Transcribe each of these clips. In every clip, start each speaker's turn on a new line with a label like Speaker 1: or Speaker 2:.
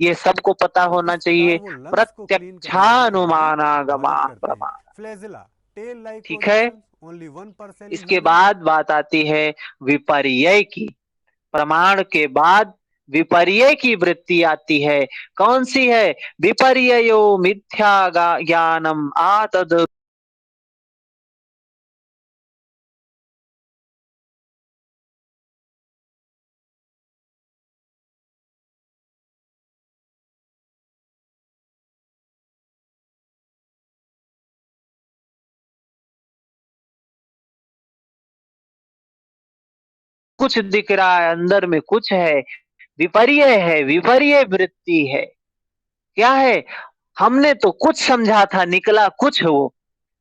Speaker 1: ये सबको पता
Speaker 2: तो
Speaker 1: होना
Speaker 2: इस प्रकार
Speaker 1: चाहिए।
Speaker 2: वो लंग्स को क्लीन करने में हमारी मदद
Speaker 1: प्रत्यक्षानुमानागमान
Speaker 2: करते हैं।
Speaker 1: प्रमाण।
Speaker 2: फ्लैजिला, टेल लाइक
Speaker 1: ठीक है।
Speaker 2: प्रोजेक्शन, ओनली 1% इन
Speaker 1: इसके
Speaker 2: ह्यूमन।
Speaker 1: बाद बात आती है विपर्य की। प्रमाण के बाद विपर्य की वृत्ति आती है। कौन सी है? विपर्ययो मिथ्या ज्ञानम आतद। कुछ दिख रहा है, अंदर में कुछ है, विपर्य है, विपर्य वृत्ति है। क्या है? हमने तो कुछ समझा था, निकला कुछ वो।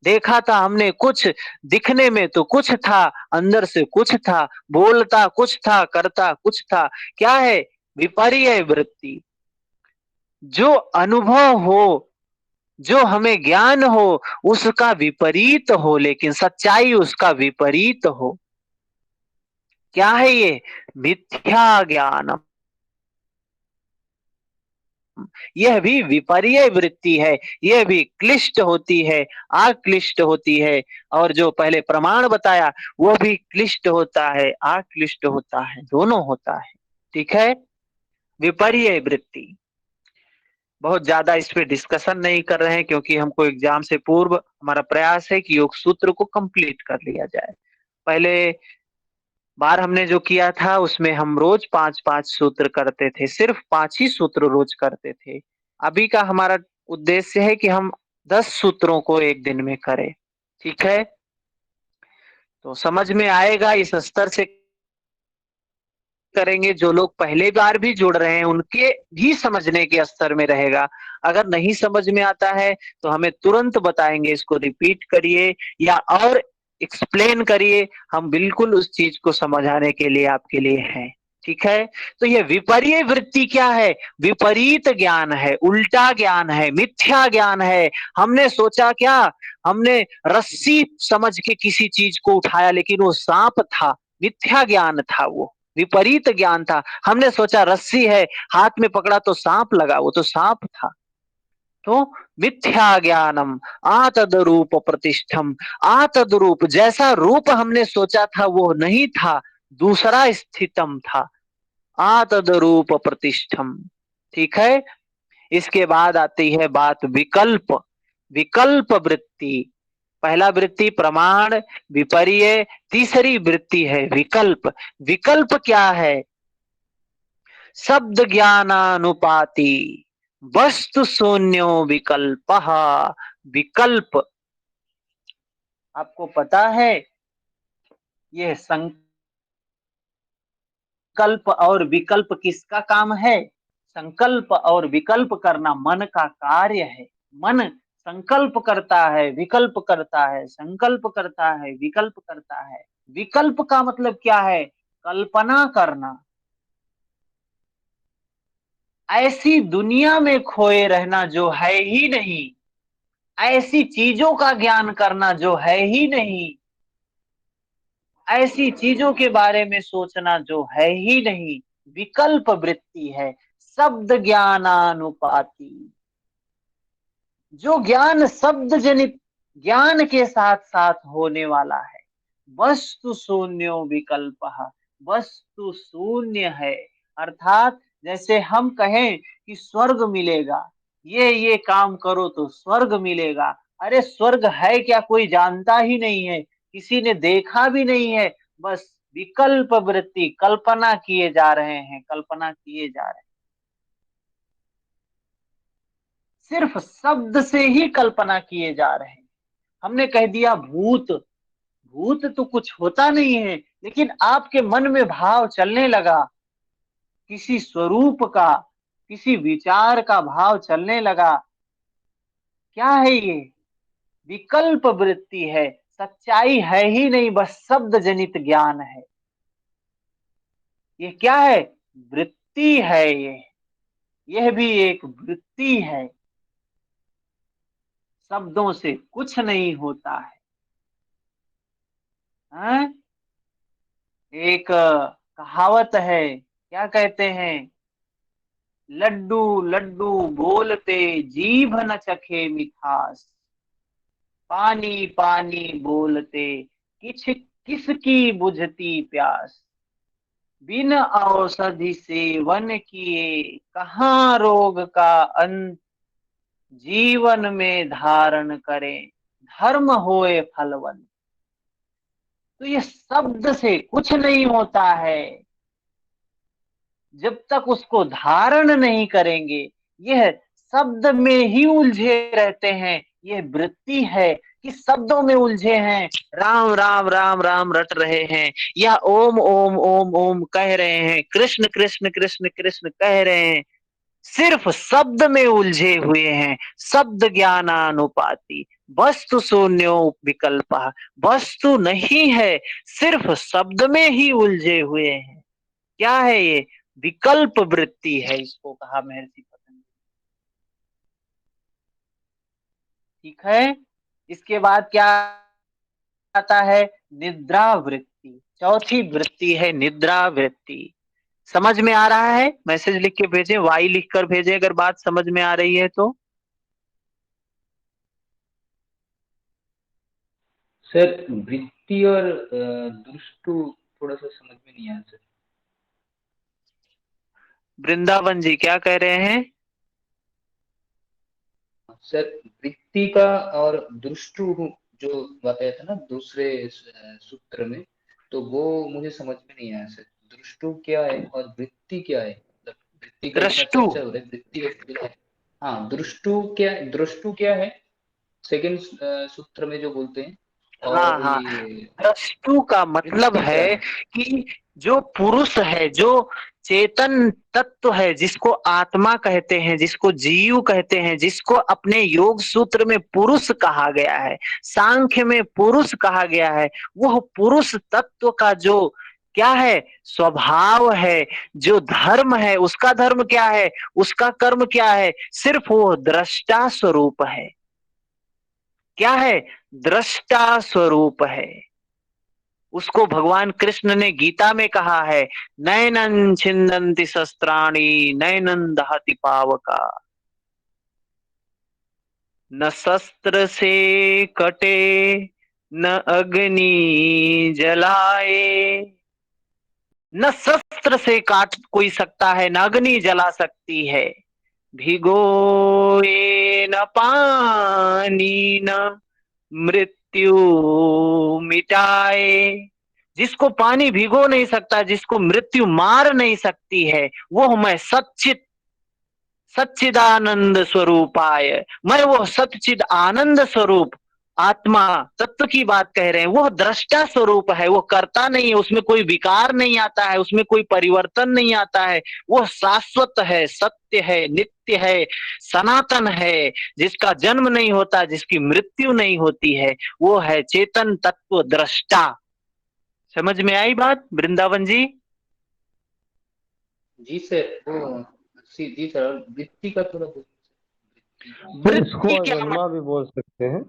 Speaker 1: देखा था हमने कुछ, दिखने में तो कुछ था, अंदर से कुछ था, बोलता कुछ था, करता कुछ था। क्या है? विपर्य वृत्ति। जो अनुभव हो, जो हमें ज्ञान हो, उसका विपरीत हो, लेकिन सच्चाई उसका विपरीत हो। क्या है ये? मिथ्या ज्ञान। यह भी विपर्य वृत्ति है। यह भी क्लिष्ट होती है, आक्लिष्ट होती है। और जो पहले प्रमाण बताया, वो भी क्लिष्ट होता है, आक्लिष्ट होता है, दोनों होता है। ठीक है। विपर्य वृत्ति। बहुत ज्यादा इस पे डिस्कशन नहीं कर रहे हैं, क्योंकि हमको एग्जाम से पूर्व हमारा प्रयास है कि योग सूत्र को कंप्लीट कर लिया जाए। पहले बार हमने जो किया था, उसमें हम रोज 5-5 सूत्र करते थे, सिर्फ 5 ही सूत्र रोज करते थे। अभी का हमारा उद्देश्य है कि हम 10 सूत्रों को एक दिन में करें। ठीक है। तो समझ में आएगा, इस स्तर से करेंगे। जो लोग पहले बार भी जुड़ रहे हैं, उनके भी समझने के स्तर में रहेगा। अगर नहीं समझ में आता है तो हमें तुरंत बताएंगे, इसको रिपीट करिए या और एक्सप्लेन करिए। हम बिल्कुल उस चीज को समझाने के लिए आपके लिए हैं। ठीक है। तो ये विपर्य वृत्ति क्या है? विपरीत ज्ञान है, उल्टा ज्ञान है, मिथ्या ज्ञान है। हमने सोचा क्या? हमने रस्सी समझ के किसी चीज को उठाया, लेकिन वो सांप था। मिथ्या ज्ञान था वो, विपरीत ज्ञान था। हमने सोचा रस्सी है, हाथ में पकड़ा तो सांप लगा, वो तो सांप था। तो मिथ्या ज्ञानम आतद रूप प्रतिष्ठम। आतद रूप, जैसा रूप हमने सोचा था वो नहीं था, दूसरा स्थितम था। आतद रूप प्रतिष्ठम। ठीक है। इसके बाद आती है बात विकल्प। विकल्प वृत्ति। पहला वृत्ति प्रमाण, विपर्य, तीसरी वृत्ति है विकल्प। विकल्प क्या है? शब्द ज्ञानानुपाति वस्तु शून्यो विकल्प। विकल्प, आपको पता है, यह संकल्प और विकल्प किसका काम है? संकल्प और विकल्प करना मन का कार्य है। मन संकल्प करता है, विकल्प करता है, संकल्प करता है, विकल्प करता है। विकल्प का मतलब क्या है? कल्पना करना। ऐसी दुनिया में खोए रहना जो है ही नहीं, ऐसी चीजों का ज्ञान करना जो है ही नहीं, ऐसी चीजों के बारे में सोचना जो है ही नहीं, विकल्प वृत्ति है। शब्द ज्ञानानुपाति, जो ज्ञान शब्द जनित ज्ञान के साथ साथ होने वाला है। वस्तु शून्यो विकल्प, वस्तु शून्य है। अर्थात जैसे हम कहें कि स्वर्ग मिलेगा, ये काम करो तो स्वर्ग मिलेगा। अरे स्वर्ग है क्या? कोई जानता ही नहीं है, किसी ने देखा भी नहीं है। बस विकल्प वृत्ति, कल्पना किए जा रहे हैं, कल्पना किए जा रहे हैं। सिर्फ शब्द से ही कल्पना किए जा रहे हैं। हमने कह दिया भूत। भूत तो कुछ होता नहीं है, लेकिन आपके मन में भाव चलने लगा, किसी स्वरूप का, किसी विचार का भाव चलने लगा। क्या है ये? विकल्प वृत्ति है। सच्चाई है ही नहीं, बस शब्द जनित ज्ञान है। ये क्या है? वृत्ति है ये। यह भी एक वृत्ति है। शब्दों से कुछ नहीं होता है। हाँ? एक कहावत है, क्या कहते हैं? लड्डू लड्डू बोलते जीभ न चखे मिठास, पानी पानी बोलते किछ किसकी बुझती प्यास, बिन औषधि सेवन किए कहाँ रोग का अंत, जीवन में धारण करें धर्म होए फलवंत। तो ये शब्द से कुछ नहीं होता है जब तक उसको धारण नहीं करेंगे। यह शब्द में ही उलझे रहते हैं, यह वृत्ति है कि शब्दों में उलझे हैं, राम राम राम राम रट रहे हैं, या ओम ओम ओम ओम कह रहे हैं, कृष्ण कृष्ण कृष्ण कृष्ण कह रहे हैं, सिर्फ शब्द में उलझे हुए हैं। शब्द ज्ञानानुपाति वस्तु शून्यो विकल्प, वस्तु नहीं है, सिर्फ शब्द में ही उलझे हुए हैं। क्या है ये? विकल्प वृत्ति है, इसको कहा महर्षि पतंजलि। ठीक है। इसके बाद क्या आता है? निद्रा वृत्ति। चौथी वृत्ति है निद्रा वृत्ति। समझ में आ रहा है? मैसेज लिख के भेजें, वाई लिख कर भेजें अगर बात समझ में आ रही है तो।
Speaker 3: सर वृत्ति और दुष्टु थोड़ा सा समझ में नहीं आया सर।
Speaker 1: वृंदावन जी क्या कह रहे हैं?
Speaker 3: सर वृत्ति का और दृष्टु जो बताया था ना दूसरे सूत्र में, तो वो मुझे समझ में नहीं आया सर। दृष्टु क्या है और वृत्ति क्या है? मतलब वृत्ति का इतना
Speaker 1: दृष्टु।
Speaker 3: चर्चा हो रहा है, वृत्ति क्या है? हाँ, दृष्टु क्या है? सेकंड सूत्र में जो बोलते हैं।
Speaker 1: हाँ
Speaker 3: और
Speaker 1: हाँ,
Speaker 3: ये
Speaker 1: दृष्टु का मतलब
Speaker 3: वृत्ति क्या
Speaker 1: है
Speaker 3: है?
Speaker 1: कि जो पुरुष है, जो चेतन तत्व है, जिसको आत्मा कहते हैं, जिसको जीव कहते हैं, जिसको अपने योग सूत्र में पुरुष कहा गया है, सांख्य में पुरुष कहा गया है, वह पुरुष तत्व का जो क्या है, स्वभाव है, जो धर्म है, उसका धर्म क्या है, उसका कर्म क्या है, सिर्फ वो दृष्टा स्वरूप है। क्या है? दृष्टा स्वरूप है। उसको भगवान कृष्ण ने गीता में कहा है, नैनन छिन्दन्ति शस्त्राणि नैनन दहति पावका, न शस्त्र से कटे न अग्नि जलाए। न शस्त्र से काट कोई सकता है, न अग्नि जला सकती है, भिगोए न पानी न मृत्यु मिटाए। जिसको पानी भिगो नहीं सकता, जिसको मृत्यु मार नहीं सकती है, वो मैं सच्चित सच्चिदानंद स्वरूपाय, मैं वो सच्चिद आनंद स्वरूप आत्मा तत्व की बात कह रहे हैं। वो दृष्टा स्वरूप है, वो करता नहीं है, उसमें कोई विकार नहीं आता है, उसमें कोई परिवर्तन नहीं आता है। वो शाश्वत है, सत्य है, नित्य है, सनातन है, जिसका जन्म नहीं होता, जिसकी मृत्यु नहीं होती है, वो है चेतन तत्व दृष्टा। समझ में आई बात वृंदावन जी?
Speaker 3: जी सर, वो जी सर, वृत्ति का थोड़ा
Speaker 4: सर इसको
Speaker 1: वृत्ति क्या?
Speaker 4: अजन्मा भी बोल सकते हैं।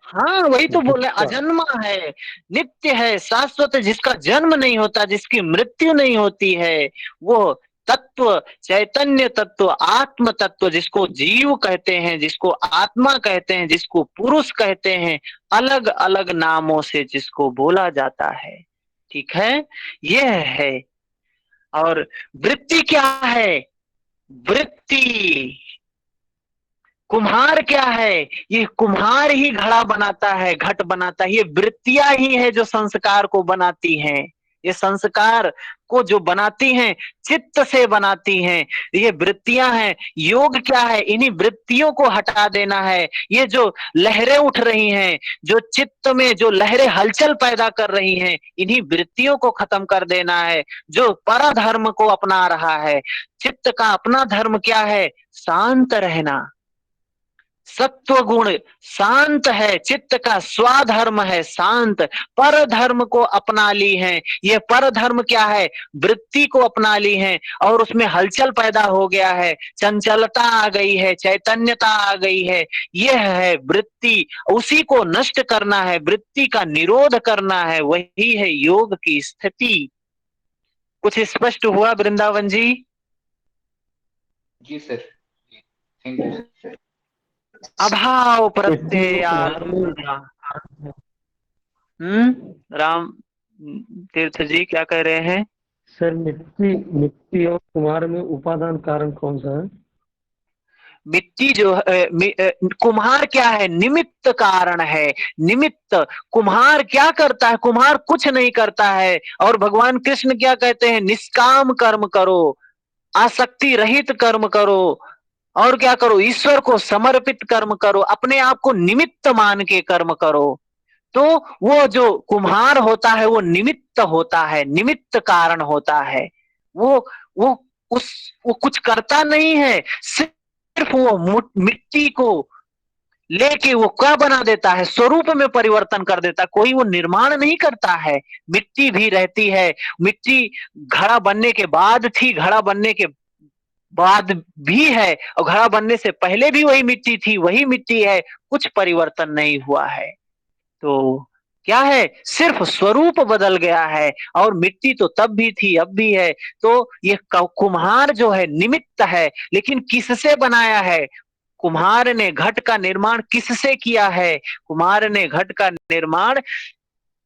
Speaker 1: हाँ, वही तो बोल रहे,
Speaker 4: वृत्ता।
Speaker 1: अजन्मा है, नित्य है, शाश्वत है, जिसका जन्म नहीं होता, जिसकी मृत्यु नहीं होती है, वो तत्व, चैतन्य तत्व, आत्म तत्व, जिसको जीव कहते हैं, जिसको आत्मा कहते हैं, जिसको पुरुष कहते हैं, अलग अलग नामों से जिसको बोला जाता है। ठीक है, यह है। और वृत्ति क्या है? वृत्ति, कुम्हार क्या है? ये कुम्हार ही घड़ा बनाता है, घट बनाता है। ये वृत्तियां ही है जो संस्कार को बनाती हैं। ये संस्कार को जो बनाती हैं, चित्त से बनाती हैं, ये वृत्तियां हैं। योग क्या है? इन्हीं वृत्तियों को हटा देना है। ये जो लहरें उठ रही हैं, जो चित्त में जो लहरें हलचल पैदा कर रही हैं, इन्हीं वृत्तियों को खत्म कर देना है। जो परधर्म को अपना रहा है, चित्त का अपना धर्म क्या है? शांत रहना। सत्व गुण शांत है, चित्त का स्वाधर्म है शांत। पर धर्म को अपना ली है, ये पर धर्म क्या है? वृत्ति को अपना ली है, और उसमें हलचल पैदा हो गया है, चंचलता आ गई है, चैतन्यता आ गई है। यह है वृत्ति, उसी को नष्ट करना है, वृत्ति का निरोध करना है, वही है योग की स्थिति। कुछ स्पष्ट हुआ वृंदावन जी?
Speaker 3: जी सर, थैंक यू सर।
Speaker 1: अभाव
Speaker 4: मिट्टी
Speaker 1: प्रत्यय
Speaker 4: और कुम्हार में
Speaker 1: राम तीर्थ जी क्या कह रहे हैं?
Speaker 4: सर मिट्टी मिट्टी और कुम्हार में उपादान कारण कौन सा है?
Speaker 1: मिट्टी जो है कुम्हार क्या है? निमित्त कारण है। निमित्त। कुम्हार क्या करता है? कुम्हार कुछ नहीं करता है। और भगवान कृष्ण क्या कहते हैं? निष्काम कर्म करो, आसक्ति रहित कर्म करो, और क्या करो? ईश्वर को समर्पित कर्म करो, अपने आप को निमित्त मान के कर्म करो। तो वो जो कुम्हार होता है वो निमित्त होता है, निमित्त कारण होता है। वो वो उस वो कुछ करता नहीं है, सिर्फ वो मिट्टी को लेके वो क्या बना देता है? स्वरूप में परिवर्तन कर देता है। कोई वो निर्माण नहीं करता है। मिट्टी भी रहती है। मिट्टी घड़ा बनने के बाद थी, घड़ा बनने के बाद भी है, और घड़ा बनने से पहले भी वही मिट्टी थी, वही मिट्टी है। कुछ परिवर्तन नहीं हुआ है। तो क्या है? सिर्फ स्वरूप बदल गया है। और मिट्टी तो तब भी थी, अब भी है। तो ये कुम्हार जो है निमित्त है, लेकिन किससे बनाया है? कुम्हार ने घट का निर्माण किससे किया है? कुम्हार ने घट का निर्माण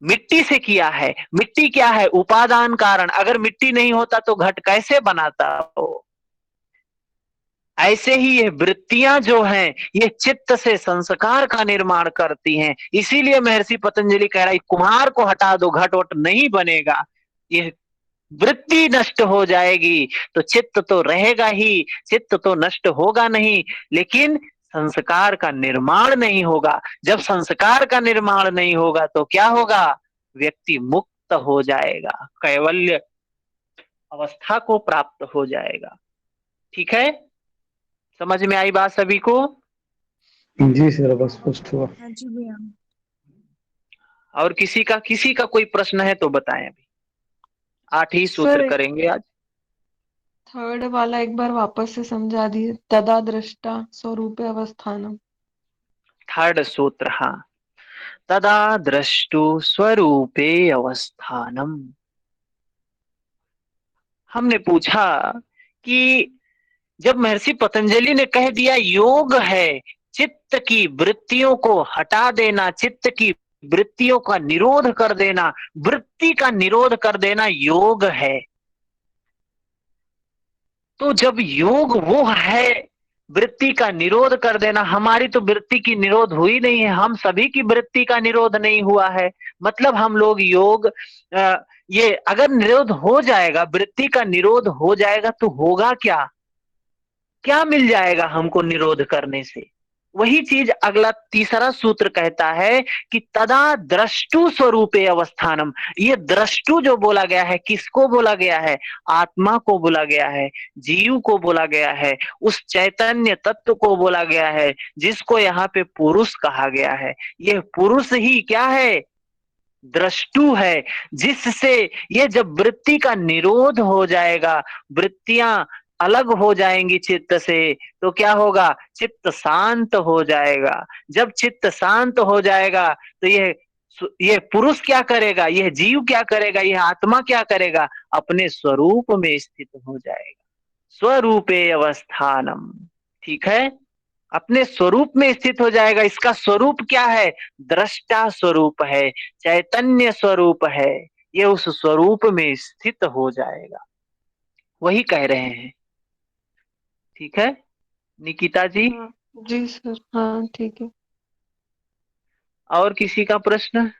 Speaker 1: मिट्टी से किया है। मिट्टी क्या है? उपादान कारण। अगर मिट्टी नहीं होता तो घट कैसे बनाता हो? ऐसे ही ये वृत्तियां जो हैं, ये चित्त से संस्कार का निर्माण करती हैं। इसीलिए महर्षि पतंजलि कह रहा है कुम्हार को हटा दो, घट वट नहीं बनेगा। ये वृत्ति नष्ट हो जाएगी तो चित्त तो रहेगा ही, चित्त तो नष्ट होगा नहीं, लेकिन संस्कार का निर्माण नहीं होगा। जब संस्कार का निर्माण नहीं होगा तो क्या होगा? व्यक्ति मुक्त हो जाएगा, कैवल्य अवस्था को प्राप्त हो जाएगा। ठीक है? समझ में आई बात सभी को?
Speaker 4: जी सर, अब स्पष्ट हुआ।
Speaker 5: हाँ जी भैया।
Speaker 1: और किसी का कोई प्रश्न है तो बताएं। अभी 8 ही सूत्र
Speaker 5: सर
Speaker 1: करेंगे आज।
Speaker 5: थर्ड वाला एक बार वापस से समझा दिए, तदा दृष्टा स्वरूपे अवस्थानम।
Speaker 1: थर्ड सूत्र, हाँ। तदा द्रष्टु स्वरूपे अवस्थानम। हमने पूछा कि जब महर्षि पतंजलि ने कह दिया योग है चित्त की वृत्तियों को हटा देना, चित्त की वृत्तियों का निरोध कर देना, वृत्ति का निरोध कर देना योग है। तो जब योग वो है वृत्ति का निरोध कर देना, हमारी तो वृत्ति की निरोध हुई नहीं है, हम सभी की वृत्ति का निरोध नहीं हुआ है। मतलब हम लोग योग ये अगर निरोध हो जाएगा, वृत्ति का निरोध हो जाएगा तो होगा क्या? क्या मिल जाएगा हमको निरोध करने से? वही चीज अगला तीसरा सूत्र कहता है कि तदा द्रष्टु स्वरूपे अवस्थानम। ये द्रष्टु जो बोला गया है, किसको बोला गया है? आत्मा को बोला गया है, जीव को बोला गया है, उस चैतन्य तत्व को बोला गया है, जिसको यहाँ पे पुरुष कहा गया है। यह पुरुष ही क्या है? द्रष्टु है। जिससे ये जब वृत्ति का निरोध हो जाएगा, वृत्तियां अलग हो जाएंगी चित्त से, तो क्या होगा? चित्त शांत हो जाएगा। जब चित्त शांत हो जाएगा तो ये पुरुष क्या करेगा? यह जीव क्या करेगा? यह आत्मा क्या करेगा? अपने स्वरूप में स्थित हो जाएगा। स्वरूपे अवस्थानम। ठीक है? अपने स्वरूप में स्थित हो जाएगा। इसका स्वरूप क्या है? दृष्टा स्वरूप है, चैतन्य स्वरूप है। ये उस स्वरूप में स्थित हो जाएगा, वही कह रहे हैं। ठीक है निकिता जी?
Speaker 5: हाँ जी सर, हाँ ठीक है।
Speaker 1: और किसी का प्रश्न?